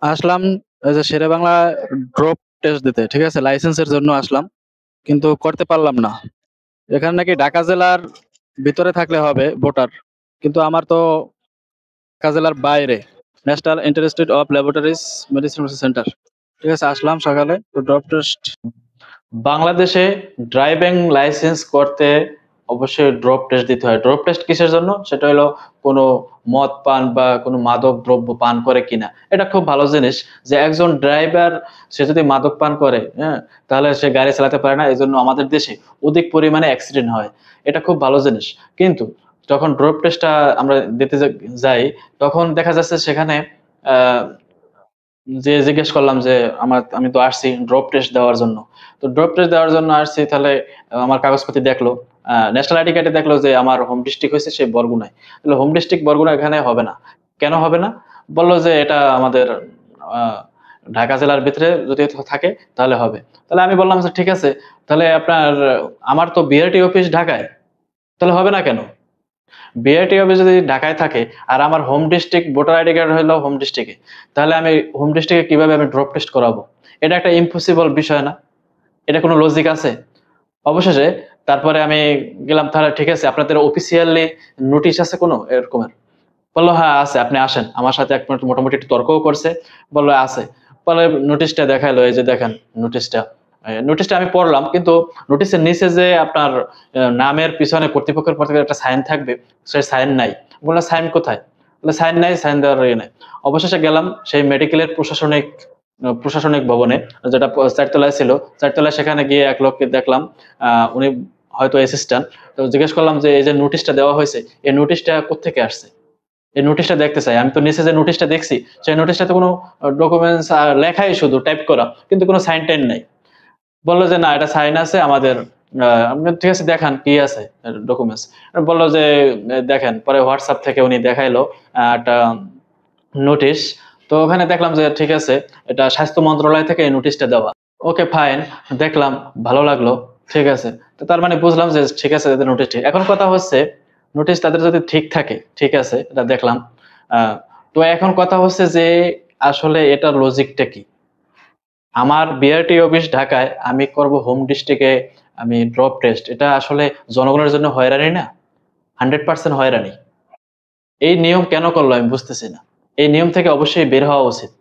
আসলাম এই যে Sherebangla drop test দিতে। ঠিক আছে? লাইসেন্সের জন্য আসলাম। কিন্তু করতে পারলাম না। এখানে নাকি ঢাকা জেলার ভিতরে থাকলে হবে ভোটার। কিন্তু আমার তো ঢাকা জেলার বাইরে। National institute of laboratories medicine centre. ঠিক আছে? আসলাম সকালে। তো ড্রপ টেস্ট বাংলাদেশে ড্রাইভিং লাইসেন্স করতে অবশ্যই ড্রপ টেস্ট দিতে হয়। ড্রপ টেস্ট কিসের জন্য? সেটা হলো কোনো মদ পান বা কোনো মাদক দ্রব্য পান করে কিনা। এটা খুব ভালো জিনিস যে একজন ড্রাইভার সে যদি মাদক পান করে, হ্যাঁ? তাহলে সে গাড়ি চালাতে পারে না। এজন্য আমাদের দেশে অধিক পরিমাণে অ্যাক্সিডেন্ট হয়। এটা খুব ভালো জিনিস। কিন্তু যখন ড্রপ টেস্টটা আমরা দিতে যাই, তখন দেখা যাচ্ছে সেখানে আ জিজ্ঞেস করলাম যে আমি তো আসছি ড্রপ টেস্ট দেওয়ার জন্য। তো ড্রপ টেস্ট দেওয়ার জন্য আসছি, তাহলে আমার কাগজপাতি দেখলো। ন্যাশনাল আইডি কার্ডে দেখলো যে আমার হোম ডিস্ট্রিক্ট হইছে সেই বরগুনায়। তাহলে হোম ডিস্ট্রিক্ট বরগুনা এখানে হবে না। কেন হবে না? বলল যে এটা আমাদের আ ঢাকা জেলার ভিতরে যদি থাকে তাহলে হবে। তাহলে আমি বললাম যে ঠিক আছে, তাহলে আমার তো বিআরটি অফিস ঢাকায়। তাহলে হবে না কেন? বিআরটি অফিস যদি ঢাকায় থাকে আর আমার home district voter ID card হইলো হোম ডিস্ট্রিক্টে, তাহলে আমি হোম ডিস্ট্রিক্টে কিভাবে আমি ড্রপ টেস্ট করাবো? এটা একটা ইম্পসিবল বিষয় না? এটা কোনো লজিক আছে? অবশেষে তারপরে আমি গেলাম, তাহলে ঠিক আছে আপনাদের অফিসিয়ালি নোটিশ আছে কোনো এরকমের? বলল, "হ্যাঁ, আছে। আপনি আসেন।" আমার সাথে এক মিনিট মোটামুটি একটু তর্কও করছে। বলল, "আছে।" পরে নোটিশটা দেখাইলো, "এই যে দেখেন নোটিশটা।" নোটিশটা আমি পড়লাম, কিন্তু নোটিশের নিচে যে আপনার নামের পিছনে কর্তৃপক্ষের পক্ষ থেকে একটা সাইন থাকবে, সেই সাইন নাই। বললাম, "সাইন কোথায়?" বলল, "সাইন নাই, সাইন দেওয়ার ইয়ে নাই।" অবশেষে গেলাম সেই মেডিকেলের প্রশাসনিক ভবনে, যেটা ৪ তলায় ছিল। ৪ তলায় সেখানে গিয়ে এক লোককে দেখলাম। আ উনি হয়তো অ্যাসিস্ট্যান্ট। তো জিজ্ঞেস করলাম যে, "এই যে নোটিশটা দেওয়া হয়েছে, এই নোটিশটা কোত্থেকে আসছে?" এই নোটিশটা দেখতে চাই। আমি তো নিচে যে নোটিশটা দেখছি, সেই নোটিশটাতে কোনো ডকুমেন্টস লেখাই শুধু টাইপ করা। কিন্তু কোনো সাইন-টাইন নাই। বলল যে, "না, এটা সাইন আছে আমাদের।" আমি বললাম, "ঠিক আছে দেখান কি আছে ডকুমেন্টস।" বলল যে, দেখেন।" পরে WhatsApp থেকে উনি দেখাইলো একটা নোটিশ। তো ওখানে দেখলাম যে ঠিক আছে, এটা স্বাস্থ্য মন্ত্রণালয় থেকে এই নোটিশটা দেওয়া। ওকে ফাইন, দেখলাম, ভালো লাগলো। ঠিক আছে। তো তার মানে বুঝলাম যে ঠিক আছে, এদের নোটিশ ঠিক। এখন কথা হচ্ছে নোটিশ তাদের যদি ঠিক থাকে, ঠিক আছে, এটা দেখলাম। আ তো এখন কথা হচ্ছে যে আসলে এটার লজিকটা কি? আমার বিআরটি অফিস ঢাকায়, আমি করব হোম ডিস্ট্রিক্টে আমি ড্রপ টেস্ট। এটা আসলে জনগণের জন্য হয়রানি না? 100% হয়রানি। এই নিয়ম কেন করলো আমি বুঝতেছি না। এই নিয়ম থেকে অবশ্যই বের হওয়া উচিত।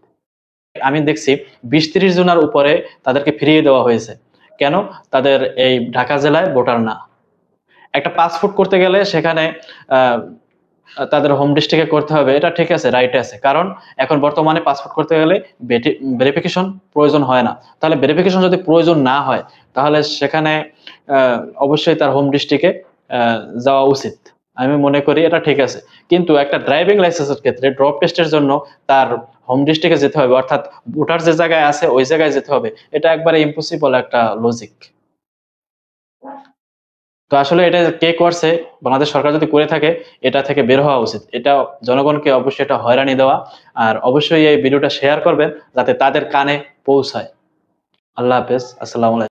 আমি দেখছি ২০-৩০ জনের উপরে তাদেরকে ফিরিয়ে দেওয়া হয়েছে। কেন? তাদের এই ঢাকা জেলায় ভোটার না। একটা পাসপোর্ট করতে গেলে সেখানে আ তাদের হোম ডিস্ট্রিক্টে করতে হবে। এটা ঠিক আছে, রাইট আছে। কারণ এখন বর্তমানে পাসপোর্ট করতে গেলে ভেরিফিকেশন প্রয়োজন হয় না। তাহলে ভেরিফিকেশন যদি প্রয়োজন না হয়, তাহলে সেখানে আ অবশ্যই তার হোম ডিস্ট্রিক্টে আ যাওয়া উচিত। আমি মনে করি এটা ঠিক আছে। কিন্তু একটা ড্রাইভিং লাইসেন্সের ক্ষেত্রে ড্রপ টেস্টের জন্য তার হোম ডিস্ট্রিক্টে যেতে হবে। অর্থাৎ ভোটার যে জায়গায় আছে ওই জায়গায় যেতে হবে। এটা একবারে ইম্পসিবল একটা লজিক। তো আসলে এটা কে করছে? বাংলাদেশ সরকার যদি করে থাকে, এটা থেকে বের হওয়া উচিত। এটা জনগণকে অবশ্যই এটা হয়রানি দেওয়া। আর অবশ্যই এই ভিডিওটা শেয়ার করবেন যাতে তাদের কানে পৌঁছায়। আল্লাহ হাফেজ। আসসালামু আলাইকুম।